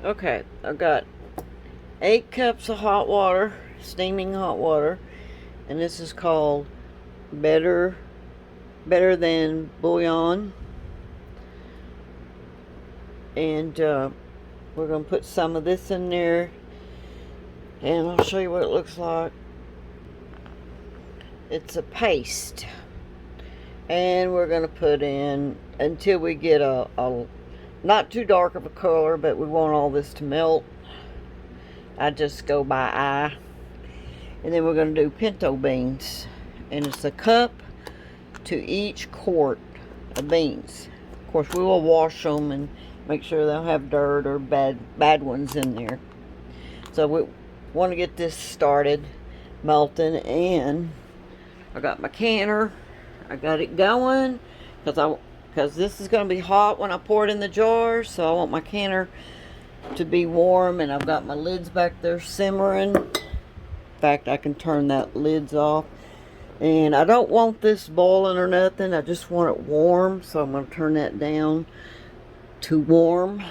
Okay, I've got 8 cups of hot water, steaming hot water, and this is called Better Than Bouillon. And we're going to put some of this in there, and I'll show you what it looks like. It's a paste, and we're going to put in until we get a not too dark of a color, but we want all this to melt. I just go by eye. And then we're going to do pinto beans, and it's a cup to each quart of beans. Of course, we will wash them and make sure they don't have dirt or bad ones in there. So we want to get this started melting, and I got my canner. I got it going because this is going to be hot when I pour it in the jar, so I want my canner to be warm, and I've got my lids back there simmering. In fact, I can turn that lids off, and I don't want this boiling or nothing. I just want it warm, so I'm going to turn that down to warm.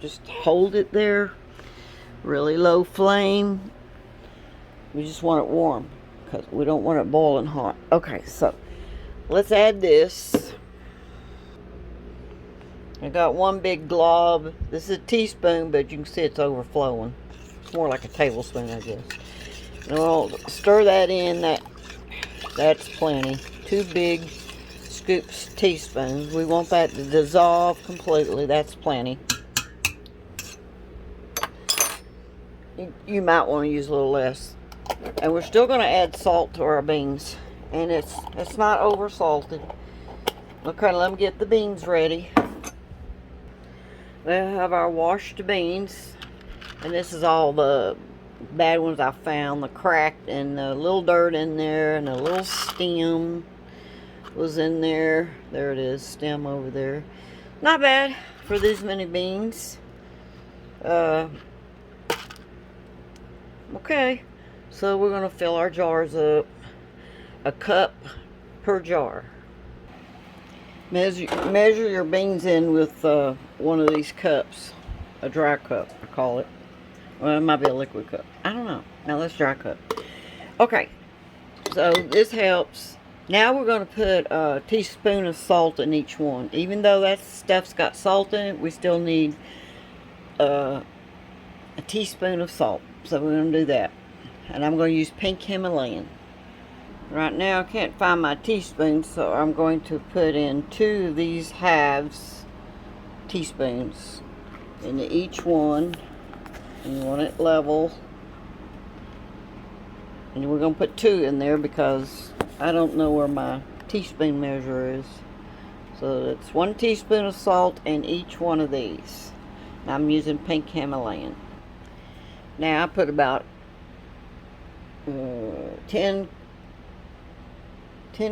Just hold it there, really low flame. We just want it warm because we don't want it boiling hot. Okay, so let's add this. I got one big glob. This is a teaspoon, but you can see it's overflowing. It's more like a tablespoon, I guess. And we'll stir that in. That's plenty. 2 big scoops, teaspoons. We want that to dissolve completely. That's plenty. You might want to use a little less. And we're still going to add salt to our beans. And it's not over salted. Okay, let me get the beans ready. We have our washed beans. And this is all the bad ones I found. The cracked and the little dirt in there. And a little stem was in there. There it is, stem over there. Not bad for these many beans. Okay, so we're going to fill our jars up. A cup per jar. Measure your beans in with one of these cups. A dry cup, I call it. Well, it might be a liquid cup. I don't know. Now let's dry cup. Okay, so this helps. Now we're going to put a teaspoon of salt in each one. Even though that stuff's got salt in it, we still need a teaspoon of salt. So we're going to do that. And I'm going to use pink Himalayan. Right now I can't find my teaspoon, so I'm going to put in 2 of these halves teaspoons into each one. And you want it level. And we're going to put 2 in there because I don't know where my teaspoon measure is. So it's 1 teaspoon of salt in each one of these. And I'm using pink Himalayan. Now I put about 10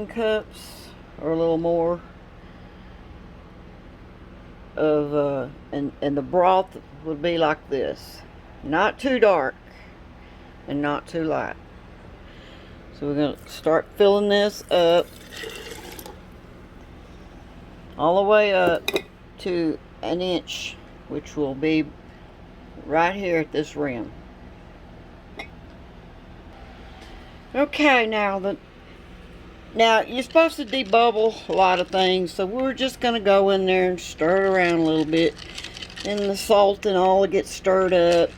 cups or a little more of and the broth would be like this. Not too dark and not too light. So we're going to start filling this up all the way up to 1 inch, which will be right here at this rim. Okay, now you're supposed to debubble a lot of things, so we're just going to go in there and stir it around a little bit, and the salt and all get stirred up.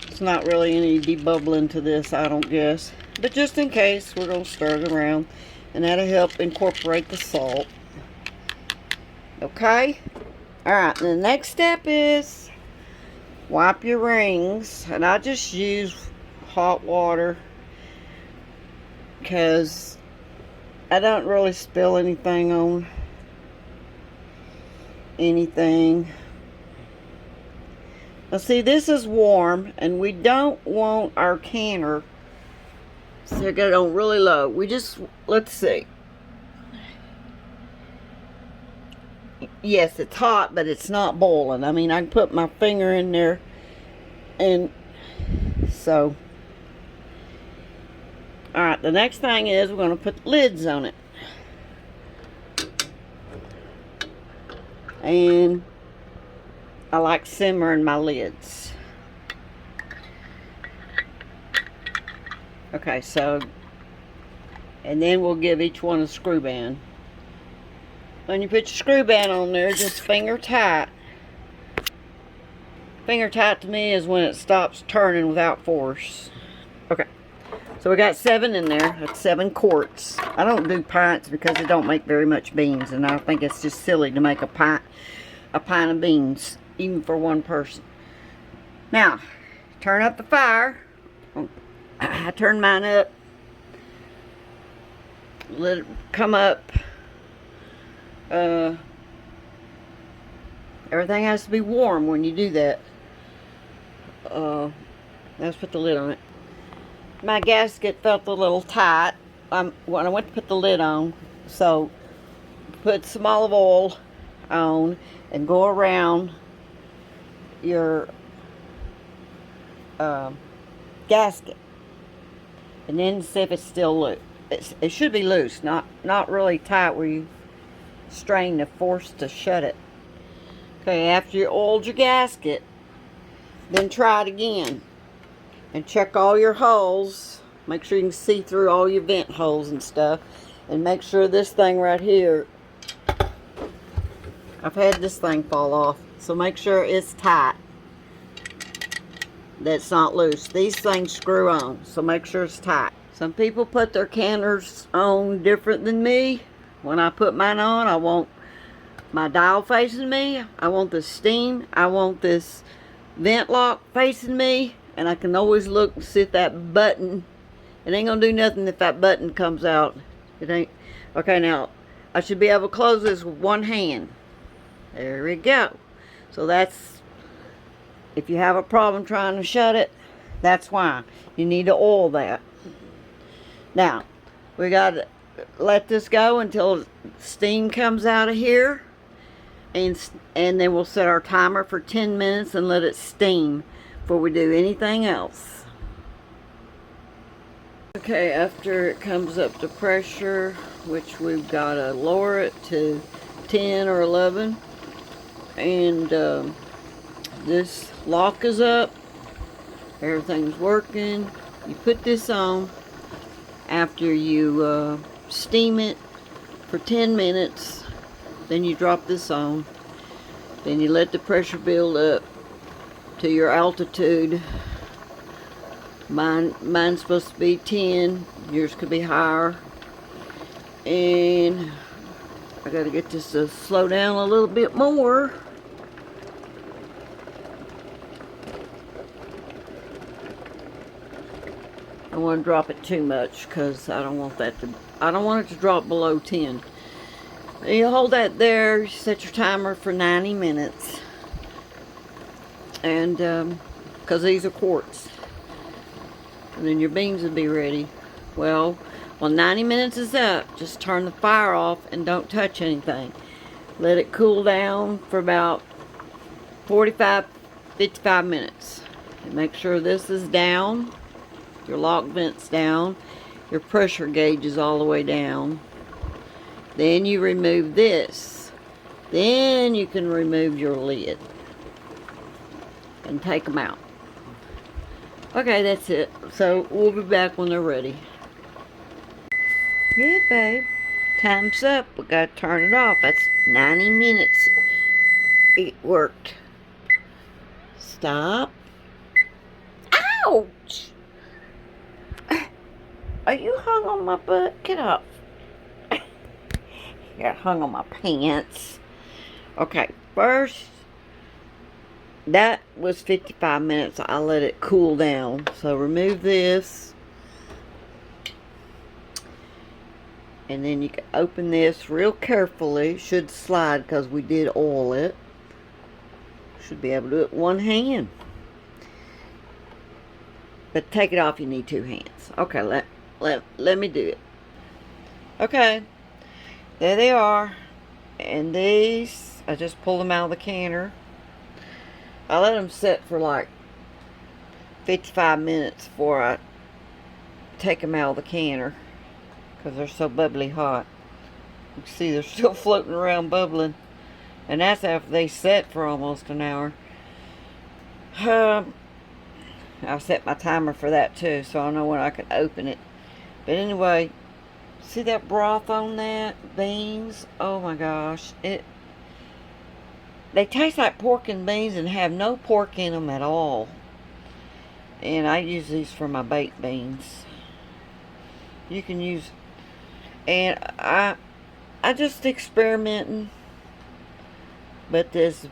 It's not really any debubbling to this, I don't guess, but just in case, we're going to stir it around, and that'll help incorporate the salt. Okay? Alright, the next step is wipe your rings, and I just use hot water because I don't really spill anything on anything. Now see, this is warm, and we don't want our canner to get on really low. We just, let's see. Yes, it's hot, but it's not boiling. I mean, I can put my finger in there, and so. Alright, the next thing is we're going to put lids on it. And I like simmering my lids. Okay, so, and then we'll give each one a screw band. When you put your screw band on there, just finger tight. Finger tight to me is when it stops turning without force. Okay, so we got 7 in there. That's 7 quarts. I don't do pints because it don't make very much beans, and I think it's just silly to make a pint of beans, even for one person. Now, turn up the fire. I turned mine up. Let it come up. Everything has to be warm when you do that. Let's put the lid on it. My gasket felt a little tight when I went to put the lid on. So put some olive oil on and go around your gasket, and then see if it's still loose. It should be loose, not really tight where you strain the force to shut it. Okay, after you oiled your gasket, then try it again and check all your holes. Make sure you can see through all your vent holes and stuff, and make sure this thing right here, I've had this thing fall off, so make sure it's tight, that's not loose. These things screw on, so make sure it's tight. Some people put their canners on different than me. When I put mine on, I want my dial facing me, I want the steam, I want this vent lock facing me, and I can always look and see if that button, it ain't gonna do nothing if that button comes out. It ain't. Okay, now I should be able to close this with one hand. There we go. So that's, if you have a problem trying to shut it, that's why you need to oil that. Now we got to let this go until steam comes out of here, and then we'll set our timer for 10 minutes and let it steam before we do anything else. Okay, after it comes up to pressure, which we've got to lower it to 10 or 11, and this lock is up, everything's working. You put this on after you steam it for 10 minutes, then you drop this on, then you let the pressure build up to your altitude. Mine's supposed to be 10, yours could be higher, and I gotta get this to slow down a little bit more. I don't want to drop it too much because I don't want it to drop below 10. And you hold that there, you set your timer for 90 minutes. And because these are quarts. And then your beans will be ready. Well, when 90 minutes is up, just turn the fire off and don't touch anything. Let it cool down for about 55 minutes. And make sure this is down. Your lock vent's down, your pressure gauge is all the way down. Then you remove this. Then you can remove your lid and take them out. Okay, that's it. So we'll be back when they're ready. Yeah, babe. Time's up. We gotta turn it off. That's 90 minutes. It worked. Stop. Ouch! Are you hung on my butt? Get up. Got hung on my pants. Okay, first, that was 55 minutes. I let it cool down. So remove this. And then you can open this real carefully. It should slide because we did oil it. Should be able to do it one hand. But take it off, you need 2 hands. Okay, let me do it. Okay, there they are. And these, I just pulled them out of the canner. I let them sit for like 55 minutes before I take them out of the canner, because they're so bubbly hot. You can see they're still floating around bubbling. And that's after they set for almost an hour. I'll set my timer for that too, so I know when I can open it. But anyway, see that broth on that? Beans? Oh my gosh. They taste like pork and beans and have no pork in them at all. And I use these for my baked beans. You can use... And I just experimenting. But this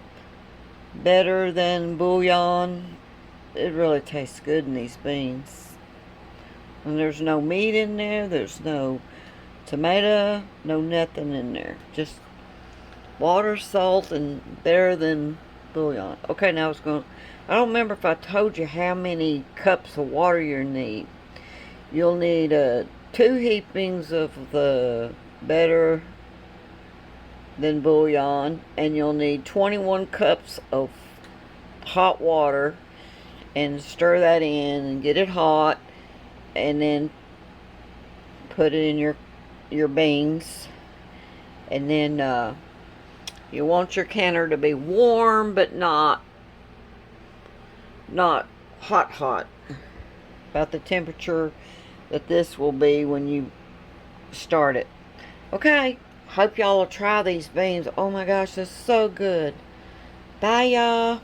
better than bouillon. It really tastes good in these beans. And there's no meat in there. There's no tomato. No nothing in there. Just water, salt, and better than bouillon. Okay, now it's going... I don't remember if I told you how many cups of water you need. You'll need 2 heapings of the better than bouillon, and you'll need 21 cups of hot water, and stir that in and get it hot, and then put it in your beans, and then you want your canner to be warm but not hot, about the temperature that this will be when you start it. Okay, hope y'all will try these beans. Oh my gosh, they're so good. Bye, y'all.